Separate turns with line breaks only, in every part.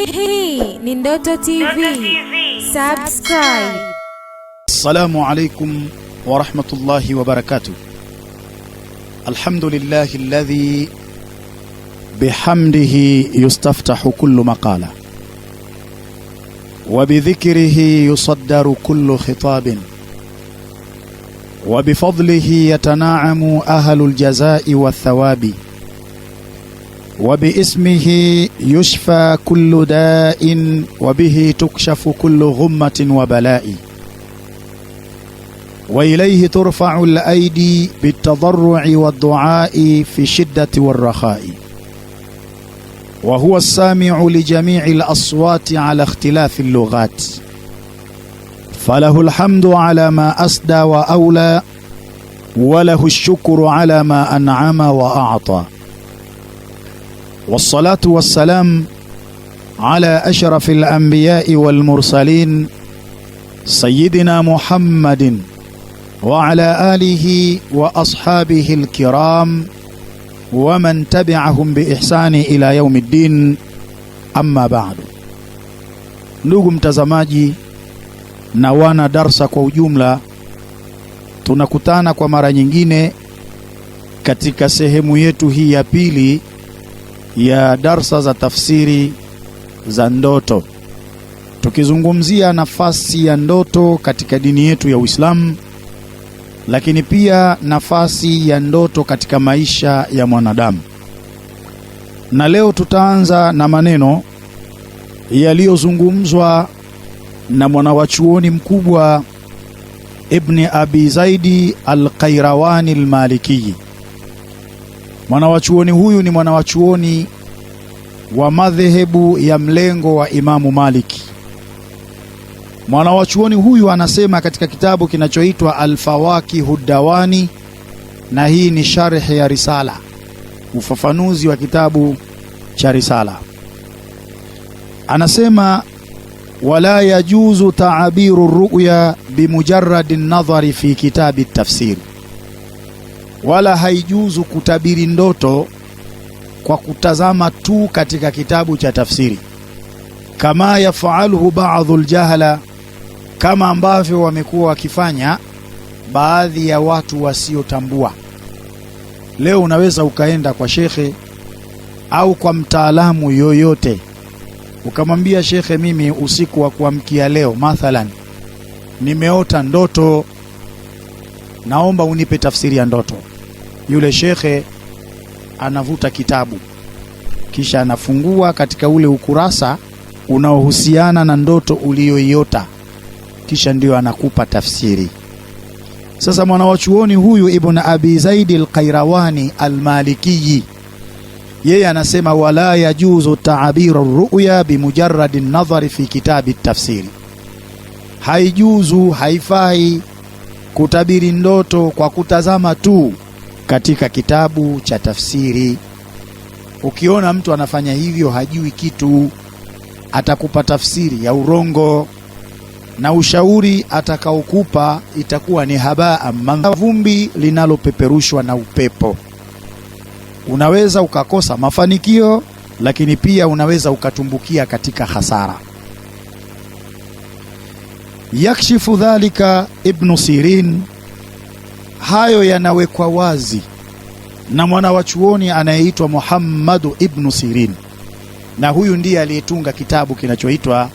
Hii ni Ndoto TV. Subscribe.
Assalamu alaikum wa rahmatullahi wa barakatuh. Alhamdulillahi alladhi bihamdihi yustaftahu kullu maqala wa bidhikrihi yusaddaru kullu khitabin wa bifadlihi yatana'amu ahlul jazaa'i wathawabi وباسمه يشفى كل داء وبه تكشف كل غمة وبلاء وإليه ترفع الأيدي بالتضرع والدعاء في الشدة والرخاء وهو السامع لجميع الأصوات على اختلاف اللغات فله الحمد على ما أسدى وأولى وله الشكر على ما أنعم وأعطى والصلاة والسلام على أشرف الأنبياء والمرسلين سيدنا محمد وعلى آله وأصحابه الكرام ومن تبعهم بإحسان إلى يوم الدين. أما بعد, ndugu mtazamaji na wana darsa kwa ujumla, tunakutana kwa mara nyingine katika sehemu yetu hii ya pili ya darsa za tafsiri za ndoto, tukizungumzia nafasi ya ndoto katika dini yetu ya Uislamu, lakini pia nafasi ya ndoto katika maisha ya mwanadamu. Na leo tutaanza na maneno yaliyozungumzwa na mwanawachuoni mkubwa Ibn Abi Zaidi al-Qayrawani al-Maliki. Mwanawachuoni huyu ni mwanawachuoni wa madhehebu ya mlengo wa Imamu Maliki. Mwanawachuoni huyu anasema katika kitabu kinachoitwa Al-Fawakih Ad-Dawani, na hii ni sharh ya risala, ufafanuzi wa kitabu cha risala. Anasema wala yajuzu ta'abiru ru'ya bimujarrad an-nadhari fi kitabi at-tafsir, wala haijuzu kutabiri ndoto kwa kutazama tu katika kitabu cha tafsiri, kama yafaluhu ba'dhul jahala, kama ambavyo wamekuwa wakifanya baadhi ya watu wasiotambua. Leo unaweza ukaenda kwa shekhe au kwa mtaalamu yoyote ukamwambia, shekhe, mimi usiku wa kuamkia leo mathalan nimeota ndoto, naomba unipe tafsiri ya ndoto. Yule shekhe anavuta kitabu, kisha anafungua katika ule ukurasa unaohusiana na ndoto uliyoiota, kisha ndio anakupa tafsiri. Sasa mwanawachuoni huyu Ibn Abi Zaidi al-Qayrawani al-Maliki, yeye anasema wala yajuzu ta'abiru ru'ya bimujarrad an-nadhari fi kitabi at-tafsiri, haijuzu, haifai kutabiri ndoto kwa kutazama tu katika kitabu cha tafsiri. Ukiona mtu anafanya hivyo hajui kitu, atakupa tafsiri ya urongo, na ushauri atakaokupa itakuwa ni habaa vumbi linalopeperushwa na upepo. Unaweza ukakosa mafanikio, lakini pia unaweza ukatumbukia katika hasara. Yakshifu dhalika Ibn Sirin, hayo yanawekwa wazi na mwanawachuoni anayeitwa Muhammad ibn Sirin, na huyu ndiye aliyetunga kitabu kinachoitwa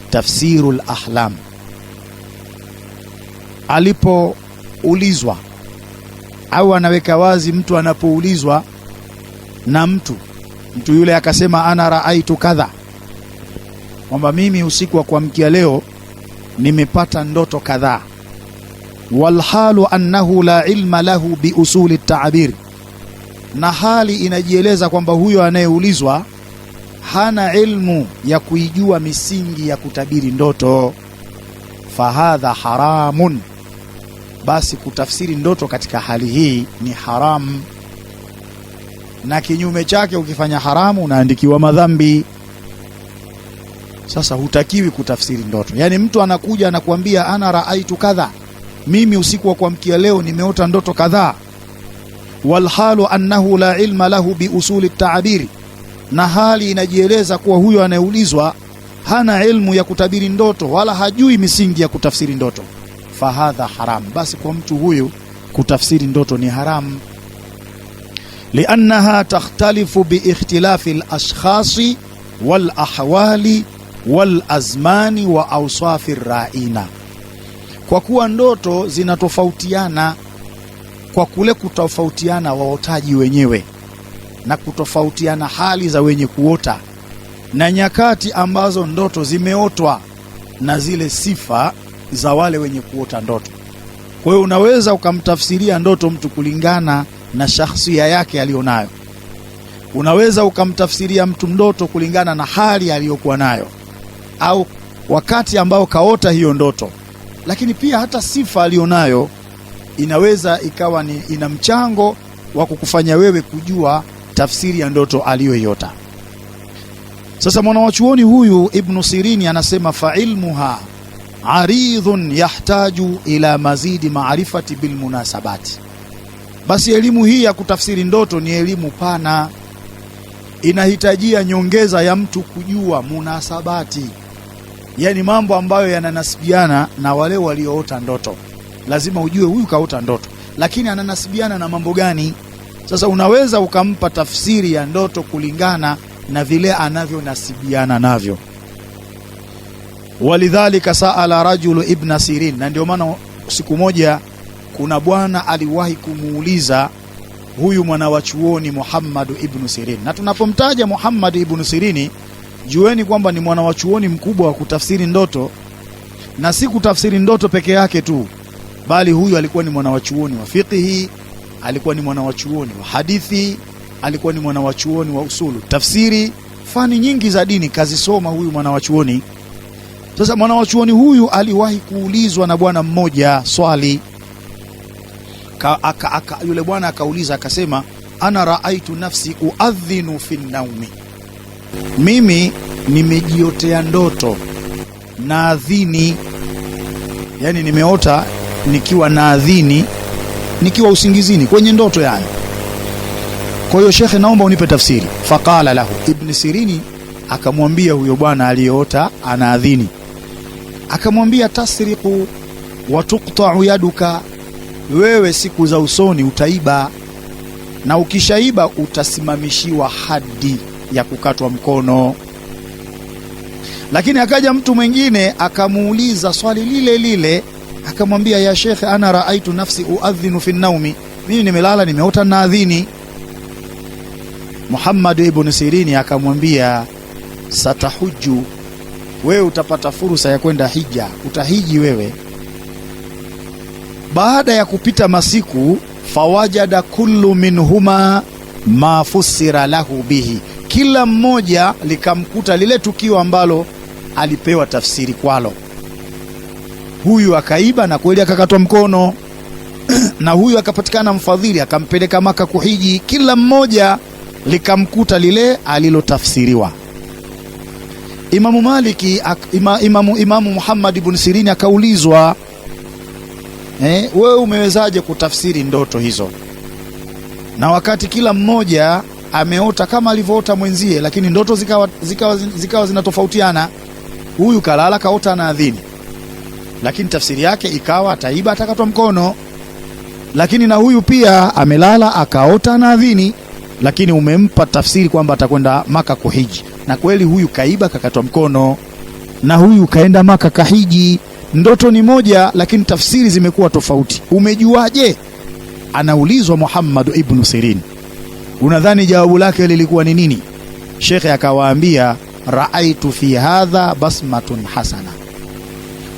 Tafsirul Ahlam. Alipoulizwa, au anaweka wazi mtu anapoulizwa na mtu yule akasema ana raaitu kadha, kwamba mimi usiku wa kuamkia leo nimepata ndoto kadhaa, walhalu annahu la ilma lahu bi usuli at-ta'bir, na hali inajieleza kwamba huyo anayeulizwa hana ilmu ya kuijua misingi ya kutabiri ndoto. Fahadha haramun, basi kutafsiri ndoto katika hali hii ni haramu, na kinyume chake ukifanya haramu unaandikiwa madhambi. Sasa hutakiwi kutafsiri ndoto. Yani mtu anakuja anakuambia ana raaitu kadha, mimi usiku wa kuamkia leo nimeota ndoto kadhaa, walhalu annahu la ilma lahu bi usuli at-ta'bir, na hali inajieleza kuwa huyo anayeulizwa hana ilmu ya kutabiri ndoto wala hajui misingi ya kutafsiri ndoto, fahadha haram, basi kwa mtu huyu kutafsiri ndoto ni haramu. Liannaha takhtalifu biikhtilafi al-ashkhasi wal ahwali wal azmani wa awsafi raina, kwa kuwa ndoto zinatofautiana kwa kule kutofautiana waotaji wenyewe na kutofautiana hali za wenye kuota na nyakati ambazo ndoto zimeotwa na zile sifa za wale wenye kuota ndoto. Kwa hiyo unaweza ukamtafsiria ndoto mtu kulingana na shakhsia yake alionayo. Unaweza ukamtafsiria mtu ndoto kulingana na hali aliyokuwa nayo au wakati ambao kaota hiyo ndoto. Lakini pia hata sifa alionayo inaweza ikawa ina mchango wa kukufanya wewe kujua tafsiri ya ndoto aliyoiota. Sasa mwanawachuoni huyu Ibn Sirini anasema fa'ilmuha aridhun yahtaju ila mazidi maarifati bil munasabati. Basi elimu hii ya kutafsiri ndoto ni elimu pana, inahitajia nyongeza ya mtu kujua munasabati, yani mambo ambayo yananasibiana na wale walioota ndoto. Lazima ujue huyu kaota ndoto, lakini ananasibiana na mambo gani? Sasa unaweza ukampa tafsiri ya ndoto kulingana na vile anavyonasibiana navyo. Walidhalika saala rajulu Ibn Sirin, na ndio maana siku moja kuna bwana aliwahi kumuuliza huyu mwanawachuoni Muhammad ibn Sirin. Na tunapomtaja Muhammad ibn Sirini, jueni kwamba ni mwanawachuoni mkubwa wa kutafsiri ndoto, na si kutafsiri ndoto peke yake tu, bali huyu alikuwa ni mwanawachuoni wa fiqhi, alikuwa ni mwanawachuoni wa hadithi, alikuwa ni mwanawachuoni wa usulu tafsiri, fani nyingi za dini kazisoma huyu mwanawachuoni. Sasa mwanawachuoni huyu aliwahi kuulizwa na bwana mmoja swali, yule bwana akauliza akasema, ana raaitu nafsi uadhinu fi naumi, mimi nimejiotea ndoto naadhini, yani nimeota nikiwa naadhini nikiwa usingizini kwenye ndoto yani. Kwa hiyo shekhe, naomba unipe tafsiri. Faqala lahu, Ibn Sirini akamwambia huyo bwana aliyeota anaadhini, akamwambia tasriqu wa tuqta'u yaduka, wewe siku za usoni utaiba, na ukishaiba utasimamishiwa hadi ya kukatwa mkono. Lakini akaja mtu mwingine akamuuliza swali lile lile, akamwambia ya shekhe, ana raaitu nafsi uadhinu fi naumi, mimi nimelala nimeota naadhini. Muhammad ibn Sirini akamwambia, satahuju, wewe utapata fursa ya kwenda hija, utahiji wewe. Baada ya kupita masiku, fawajada kullu minhuma ma fusira lahu bihi, kila mmoja likamkuta lile tukio ambalo alipewa tafsiri kwalo. Huyu akaiba na kweli akakatwa mkono na huyu akapatikana mfadhili akampeleka Maka kuhiji. Kila mmoja likamkuta lile alilotafsiriwa. Imamu Maliki Imamu Muhammad ibn Sirini akaulizwa, wewe umewezaje kutafsiri ndoto hizo, na wakati kila mmoja ameota kama alivyoota mwenzie, lakini ndoto zikawa zinatofautiana. Huyu kalala kaota naadhini, lakini tafsiri yake ikawa ataiba atakatwa mkono. Lakini na huyu pia amelala akaota naadhini, lakini umempa tafsiri kwamba atakwenda Maka kuhiji, na kweli huyu kaiba kakatwa mkono, na huyu kaenda Maka kahiji. Ndoto ni moja, lakini tafsiri zimekuwa tofauti. Umejuaje? Anaulizwa Muhammad ibn Sirin. Unadhani jawabu lake lilikuwa ni nini? Shekhe akawaambia, raaitu fi hadha basmatun hasana,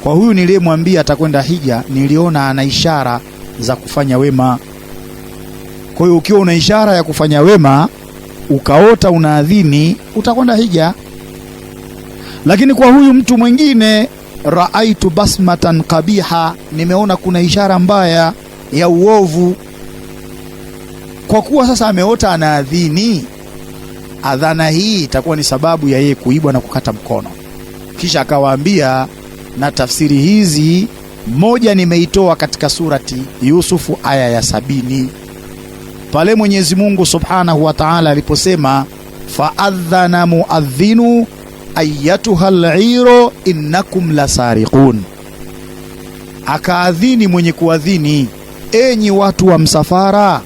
kwa huyu niliyemwambia atakwenda hija niliona ana ishara za kufanya wema. Kwa hiyo ukiwa una ishara ya kufanya wema ukaota unaadhini, utakwenda hija. Lakini kwa huyu mtu mwingine, raaitu basmatan qabiha, nimeona kuna ishara mbaya ya uovu. Kwa kuwa sasa ameota anaadhini, adhana hii itakuwa ni sababu ya yeye kuibwa na kukata mkono. Kisha akawaambia, na tafsiri hizi moja nimeitoa katika surati Yusufu aya ya 70, pale Mwenyezi Mungu Subhanahu wa Ta'ala aliposema, faadhana muadhinu ayatuha al-iru innakum lasariqun, akaadhini mwenye kuadhini, enyi watu wa msafara,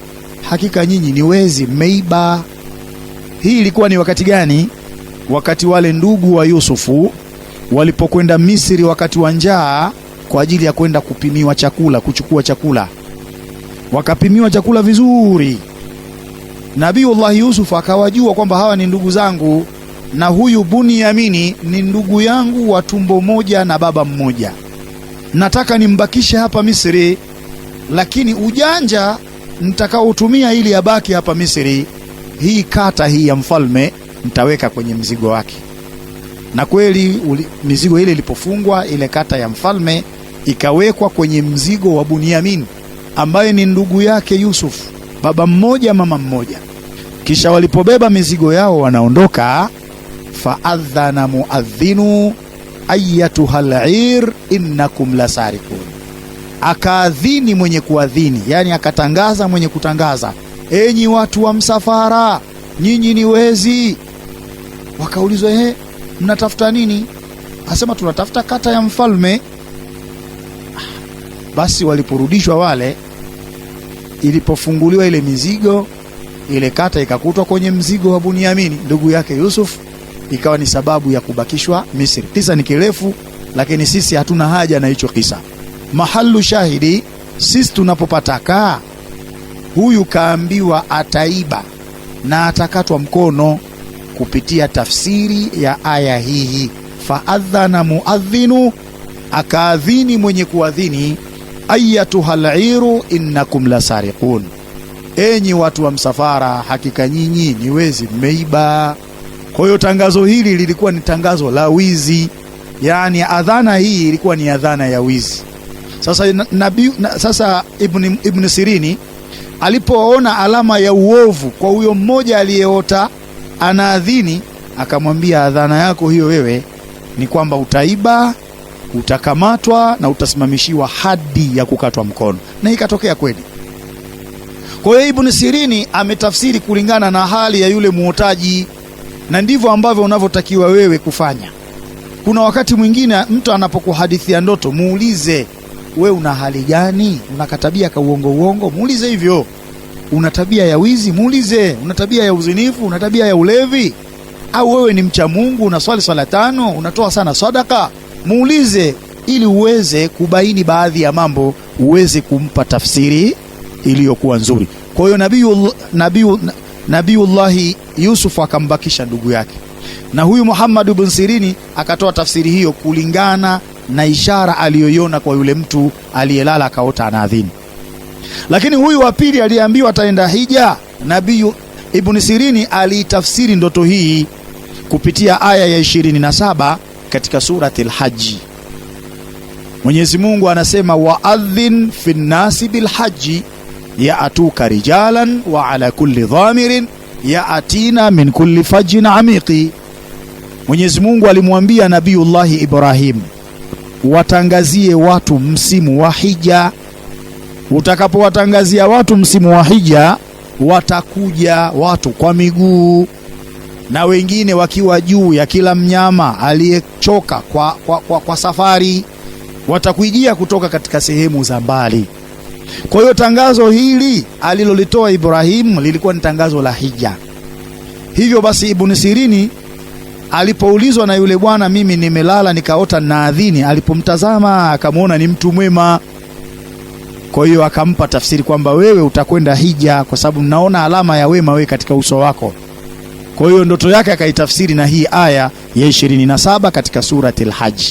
hakika nyinyi ni wezi, mmeiba. Hii ilikuwa ni wakati gani? Wakati wale ndugu wa Yusufu walipokwenda Misri wakati wa njaa kwa ajili ya kwenda kupimiwa chakula, kuchukua chakula. Wakapimiwa chakula vizuri. Nabiiullah Yusuf akawajua kwamba hawa ni ndugu zangu, na huyu Bunyamini ni ndugu yangu wa tumbo moja na baba mmoja. Nataka nimbakishe hapa Misri, lakini ujanja nitakaotumia ili abaki hapa Misri, hii kata hii ya mfalme nitaweka kwenye mzigo wake. Na kweli mizigo ile ilipofungwa, ile kata ya mfalme ikawekwa kwenye mzigo wa Bunyamin ambaye ni ndugu yake Yusuf, baba mmoja mama mmoja. Kisha walipobeba mizigo yao wanaondoka, faadhana muadhinu ayatuha al-ir innakum lasarikun, akaadhini mwenye kuadhini, yani akatangaza mwenye kutangaza, enyi watu wa msafara, nyinyi ni wezi. Wakaulizwa, mnatafuta nini? Asema tunatafuta kata ya mfalme. Basi waliporudishwa wale, ilipofunguliwa ile mizigo, ile kata ikakutwa kwenye mzigo wa Bunyamini ndugu yake Yusuf, ikawa ni sababu ya kubakishwa Misri. Kisa ni kirefu, lakini sisi hatuna haja na hicho kisa. Mahalu shahidi, sisi tunapopataka, huyu kaambiwa ataiba na atakatwa mkono kupitia tafsiri ya aya hii. Faadhana muadhinu, akaadhini mwenye kuadhini, ayatuha al-iru innakum lasariqun, enyi watu wa msafara, hakika nyinyi ni wezi, mmeiba. Kwa hiyo tangazo hili lilikuwa ni tangazo la wizi, yani adhana hii ilikuwa ni adhana ya wizi. Sasa Ibn Sirini alipoona alama ya uovu kwa huyo mmoja aliyeota anaadhini, akamwambia, adhana yako hiyo wewe ni kwamba utaiba, utakamatwa na utasimamishiwa hadi ya kukatwa mkono. Na ikatokea kweli. Kwa hiyo Ibn Sirini ametafsiri kulingana na hali ya yule muotaji, na ndivyo ambavyo unavyotakiwa wewe kufanya. Kuna wakati mwingine mtu anapokuhadithia ndoto, muulize, wewe una hali gani? Una katabia ka uongo? Muulize hivyo. Una tabia ya wizi? Muulize. Una tabia ya uzinifu? Una tabia ya ulevi? Au wewe ni mcha Mungu, unaswali swala 5, unatoa sana sadaka? Muulize ili uweze kubaini baadhi ya mambo, uweze kumpa tafsiri iliyokuwa nzuri. Kwa hiyo Nabiiullah Yusuf akambakisha ndugu yake, na huyu Muhammad ibn Sirini akatoa tafsiri hiyo kulingana na ishara aliyoiona kwa yule mtu aliyelala akaota anaadhini. Lakini huyu wa pili aliambiwa ataenda hija, Nabii Ibn Sirini alitafsiri ndoto hii kupitia aya ya 27 katika surati al-Hajj. Mwenyezi Mungu anasema, wa'adhin fi nnasi bilhaji ya'tuka rijalan wa ala kulli dhamirin ya'tina min kulli fajjin amiqi. Mwenyezi Mungu alimwambia Nabiiullah Ibrahim, watangazie watu msimu wa hija. Utakapowatangazia watu msimu wa hija, watakuja watu kwa miguu na wengine wakiwa juu ya kila mnyama aliyechoka kwa safari, watakujia kutoka katika sehemu za mbali. Kwa hiyo tangazo hili alilolitoa Ibrahim lilikuwa ni tangazo la hija. Hivyo basi Ibn Sirini alipoulizwa na yule bwana, mimi nimelala nikaota naadhini, alipomtazama akamwona ni mtu mwema. Kwa hiyo akampa tafsiri kwamba wewe utakwenda hija kwa sababu naona alama ya wema wewe katika uso wako. Kwa hiyo ndoto yake akaitafsiri na hii aya ya 27 katika surati al-Hajj.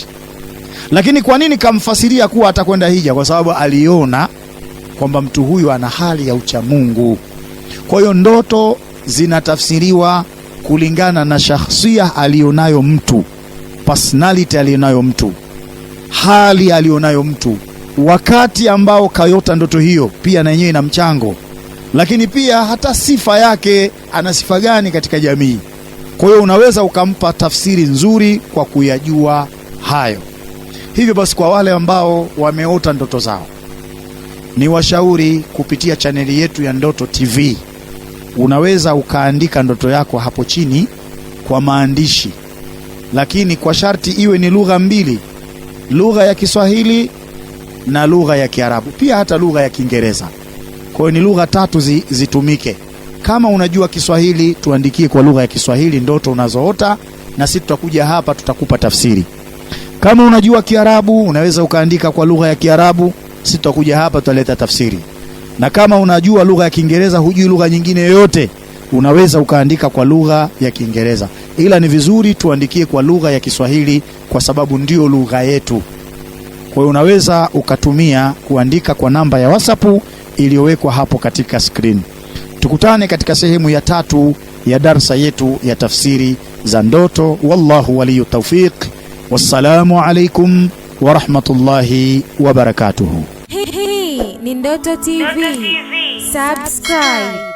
Lakini kwa nini kamfasiria kuwa atakwenda hija? Kwa sababu aliona kwamba mtu huyu ana hali ya uchamungu. Kwa hiyo ndoto zinatafsiriwa kulingana na shakhsia alionayo mtu, personality alionayo mtu, hali alionayo mtu, wakati ambao kayota ndoto hiyo pia na yenyewe ina mchango, lakini pia hata sifa yake, ana sifa gani katika jamii. Kwa hiyo unaweza ukampa tafsiri nzuri kwa kuyajua hayo. Hivyo basi kwa wale ambao wameota ndoto zao, ni washauri kupitia chaneli yetu ya Ndoto TV unaweza ukaandika ndoto yako hapo chini kwa maandishi, lakini kwa sharti iwe ni lugha mbili, lugha ya Kiswahili na lugha ya Kiarabu, pia hata lugha ya Kiingereza. Kwa hiyo ni lugha tatu zitumike. Kama unajua Kiswahili, tuandikie kwa lugha ya Kiswahili ndoto unazoota, na sisi tutakuja hapa tutakupa tafsiri. Kama unajua Kiarabu, unaweza ukaandika kwa lugha ya Kiarabu, sisi tutakuja hapa tutaleta tafsiri. Na kama unajua lugha ya Kiingereza, hujui lugha nyingine yoyote, unaweza ukaandika kwa lugha ya Kiingereza. Ila ni vizuri tuandikie kwa lugha ya Kiswahili kwa sababu ndio lugha yetu. Kwa hiyo unaweza ukatumia kuandika kwa namba ya WhatsApp iliyowekwa hapo katika screen. Tukutane katika sehemu ya 3 ya darsa yetu ya tafsiri za ndoto. Wallahu waliyu tawfiq. Wassalamu alaikum wa rahmatullahi wa barakatuhu.
Hii ni Ndoto TV. Subscribe.